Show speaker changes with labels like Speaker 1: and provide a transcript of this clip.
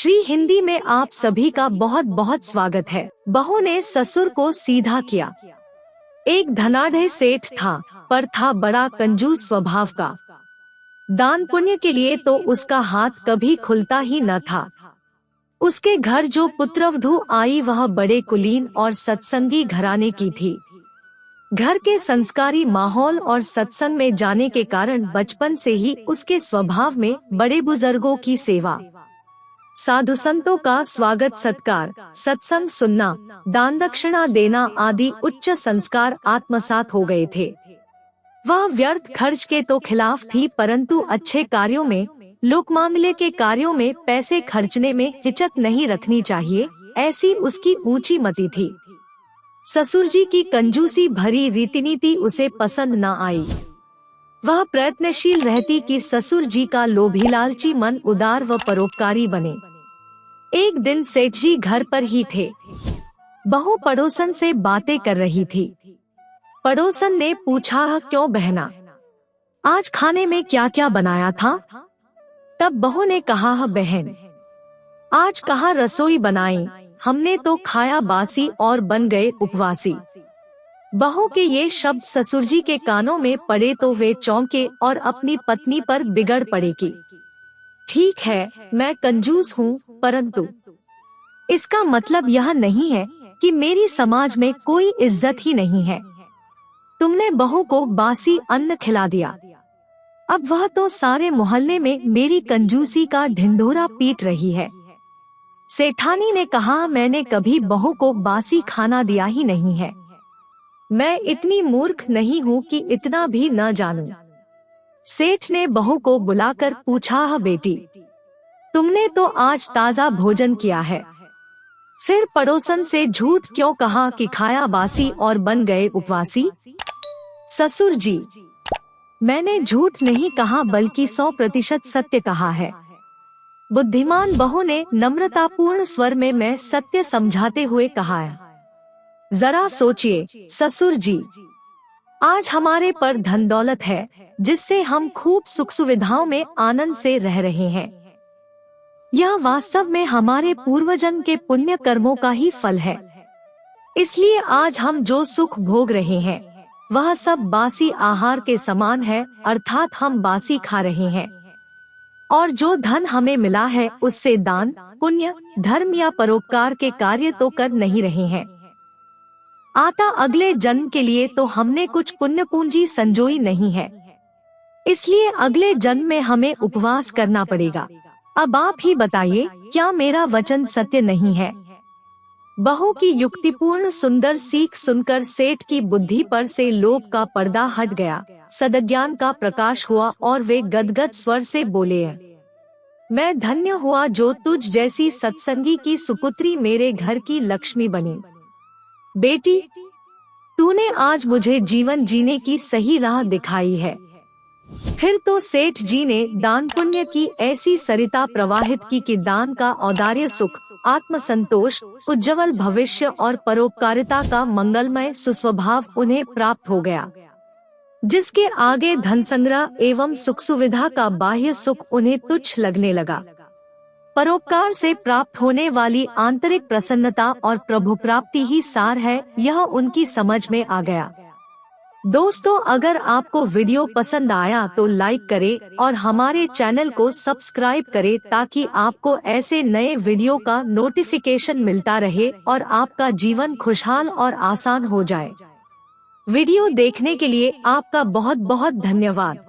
Speaker 1: श्री हिंदी में आप सभी का बहुत बहुत स्वागत है। बहू ने ससुर को सीधा किया। एक धनाढ़ सेठ था, पर था बड़ा कंजूस स्वभाव का। दान पुण्य के लिए तो उसका हाथ कभी खुलता ही न था। उसके घर जो पुत्रवधू आई वह बड़े कुलीन और सत्संगी घराने की थी। घर के संस्कारी माहौल और सत्संग में जाने के कारण बचपन से ही उसके स्वभाव में बड़े बुजुर्गों की सेवा, साधु संतों का स्वागत सत्कार, सत्संग सुनना, दान दक्षिणा देना आदि उच्च संस्कार आत्मसात हो गए थे। वह व्यर्थ खर्च के तो खिलाफ थी, परंतु अच्छे कार्यों में, लोक मामले के कार्यों में पैसे खर्चने में हिचक नहीं रखनी चाहिए, ऐसी उसकी ऊंची मति थी। ससुर जी की कंजूसी भरी रीतिनीति उसे पसंद न आई। वह प्रयत्नशील रहती कि ससुर जी का लोभी लालची मन उदार व परोपकारी बने। एक दिन सेठ जी घर पर ही थे। बहू पड़ोसन से बातें कर रही थी। पड़ोसन ने पूछा, क्यों बहना, आज खाने में क्या क्या बनाया था? तब बहू ने कहा, बहन आज कहाँ रसोई बनाई, हमने तो खाया बासी और बन गए उपवासी। बहू के ये शब्द ससुर जी के कानों में पड़े तो वे चौंके और अपनी पत्नी पर बिगड़ पड़े कि ठीक है, मैं कंजूस हूँ, परंतु इसका मतलब यह नहीं है कि मेरी समाज में कोई इज्जत ही नहीं है। तुमने बहू को बासी अन्न खिला दिया, अब वह तो सारे मोहल्ले में मेरी कंजूसी का ढिंढोरा पीट रही है। सेठानी ने कहा, मैंने कभी बहू को बासी खाना दिया ही नहीं है। मैं इतनी मूर्ख नहीं हूँ कि इतना भी न जानूं। सेठ ने बहू को बुलाकर पूछा, बेटी तुमने तो आज ताजा भोजन किया है, फिर पड़ोसन से झूठ क्यों कहा कि खाया बासी और बन गए उपवासी? ससुर जी, मैंने झूठ नहीं कहा बल्कि 100% सत्य कहा है। बुद्धिमान बहू ने नम्रतापूर्ण स्वर में मैं सत्य समझाते हुए कहा है। जरा सोचिए ससुर जी, आज हमारे पर धन दौलत है जिससे हम खूब सुख सुविधाओं में आनंद से रह रहे हैं। यह वास्तव में हमारे पूर्वजन्म के पुण्य कर्मों का ही फल है। इसलिए आज हम जो सुख भोग रहे हैं वह सब बासी आहार के समान है, अर्थात हम बासी खा रहे हैं। और जो धन हमें मिला है उससे दान पुण्य धर्म या परोपकार के कार्य तो कर नहीं रहे हैं। आता अगले जन्म के लिए तो हमने कुछ पुण्य पूंजी संजोई नहीं है, इसलिए अगले जन्म में हमें उपवास करना पड़ेगा। अब आप ही बताइए, क्या मेरा वचन सत्य नहीं है? बहू की युक्तिपूर्ण सुंदर सीख सुनकर सेठ की बुद्धि पर से लोभ का पर्दा हट गया, सद्ज्ञान का प्रकाश हुआ और वे गदगद स्वर से बोले, मैं धन्य हुआ जो तुझ जैसी सत्संगी की सुपुत्री मेरे घर की लक्ष्मी बनी। बेटी, तूने आज मुझे जीवन जीने की सही राह दिखाई है। फिर तो सेठ जी ने दान पुण्य की ऐसी सरिता प्रवाहित की कि दान का औदार्य सुख, आत्मसंतोष, उज्जवल भविष्य और परोपकारिता का मंगलमय सुस्वभाव उन्हें प्राप्त हो गया, जिसके आगे धन संग्रह एवं सुख सुविधा का बाह्य सुख उन्हें तुच्छ लगने लगा। परोपकार से प्राप्त होने वाली आंतरिक प्रसन्नता और प्रभु प्राप्ति ही सार है, यह उनकी समझ में आ गया। दोस्तों, अगर आपको वीडियो पसंद आया तो लाइक करें और हमारे चैनल को सब्सक्राइब करें ताकि आपको ऐसे नए वीडियो का नोटिफिकेशन मिलता रहे और आपका जीवन खुशहाल और आसान हो जाए। वीडियो देखने के लिए आपका बहुत बहुत धन्यवाद।